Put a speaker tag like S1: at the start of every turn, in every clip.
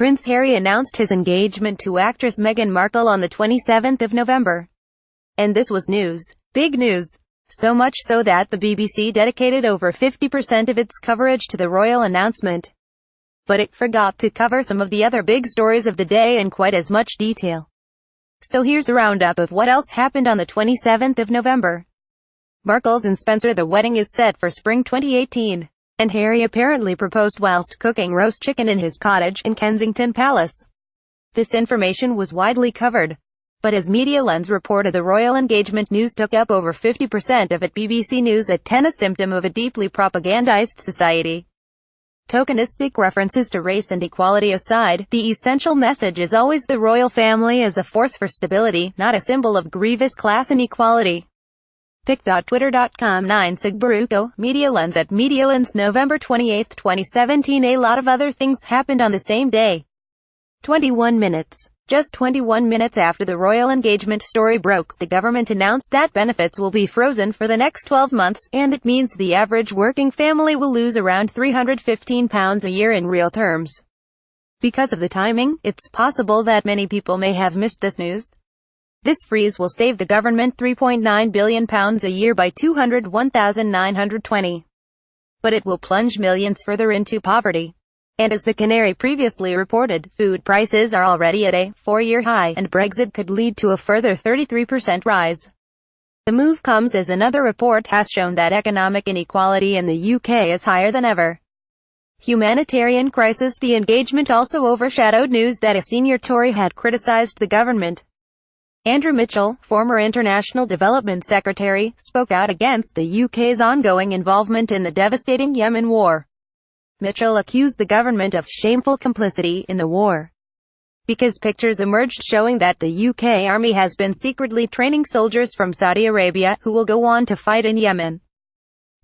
S1: Prince Harry announced his engagement to actress Meghan Markle on the 27th of November. And this was news. Big news. So much so that the BBC dedicated over 50% of its coverage to the royal announcement. But it forgot to cover some of the other big stories of the day in quite as much detail. So here's the roundup of what else happened on the 27th of November. Markles and Spencer: the wedding is set for spring 2018. And Harry apparently proposed whilst cooking roast chicken in his cottage in Kensington Palace. This information was widely covered. But as Media Lens reported, the royal engagement news took up over 50% of it. BBC News at 10: a symptom of a deeply propagandized society. Tokenistic references to race and equality aside, the essential message is always the royal family as a force for stability, not a symbol of grievous class inequality. Pic.twitter.com 9 Sigbaruko, Media Lens at Media Lens, November 28, 2017. A lot of other things happened on the same day. 21 minutes. Just 21 minutes after the royal engagement story broke, the government announced that benefits will be frozen for the next 12 months, and it means the average working family will lose around £315 a year in real terms. Because of the timing, it's possible that many people may have missed this news. This freeze will save the government £3.9 billion a year by 201,920. But it will plunge millions further into poverty. And as the Canary previously reported, food prices are already at a 4-year high, and Brexit could lead to a further 33% rise. The move comes as another report has shown that economic inequality in the UK is higher than ever. Humanitarian crisis: the engagement also overshadowed news that a senior Tory had criticised the government. Andrew Mitchell, former International Development Secretary, spoke out against the UK's ongoing involvement in the devastating Yemen war. Mitchell accused the government of shameful complicity in the war, because pictures emerged showing that the UK army has been secretly training soldiers from Saudi Arabia, who will go on to fight in Yemen.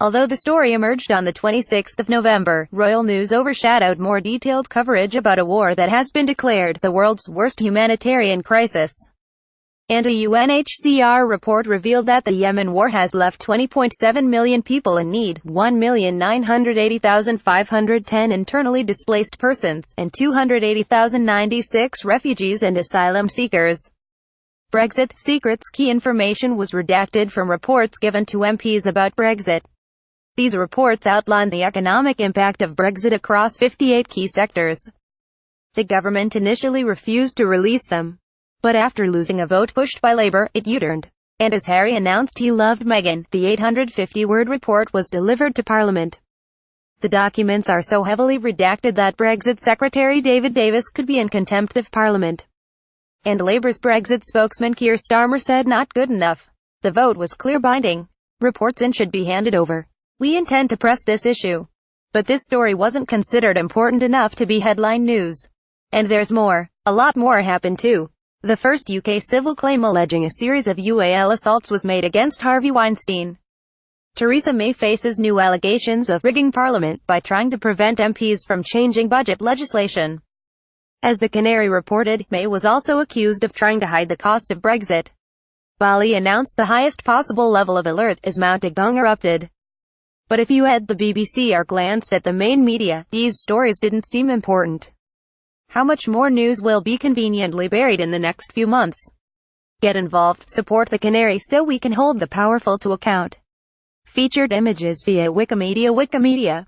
S1: Although the story emerged on the 26th of November, royal news overshadowed more detailed coverage about a war that has been declared the world's worst humanitarian crisis. And a UNHCR report revealed that the Yemen war has left 20.7 million people in need, 1,980,510 internally displaced persons, and 280,096 refugees and asylum seekers. Brexit secrets: key information was redacted from reports given to MPs about Brexit. These reports outline the economic impact of Brexit across 58 key sectors. The government initially refused to release them. But after losing a vote pushed by Labour, it U-turned. And as Harry announced he loved Meghan, the 850-word report was delivered to Parliament. The documents are so heavily redacted that Brexit Secretary David Davis could be in contempt of Parliament. And Labour's Brexit spokesman Keir Starmer said not good enough. The vote was clear binding. Reports in should be handed over. We intend to press this issue. But this story wasn't considered important enough to be headline news. And there's more. A lot more happened too. The first UK civil claim alleging a series of UAL assaults was made against Harvey Weinstein. Theresa May faces new allegations of rigging Parliament by trying to prevent MPs from changing budget legislation. As the Canary reported, May was also accused of trying to hide the cost of Brexit. Bali announced the highest possible level of alert as Mount Agung erupted. But if you had the BBC or glanced at the main media, these stories didn't seem important. How much more news will be conveniently buried in the next few months? Get involved, support the Canary so we can hold the powerful to account. Featured images via Wikimedia.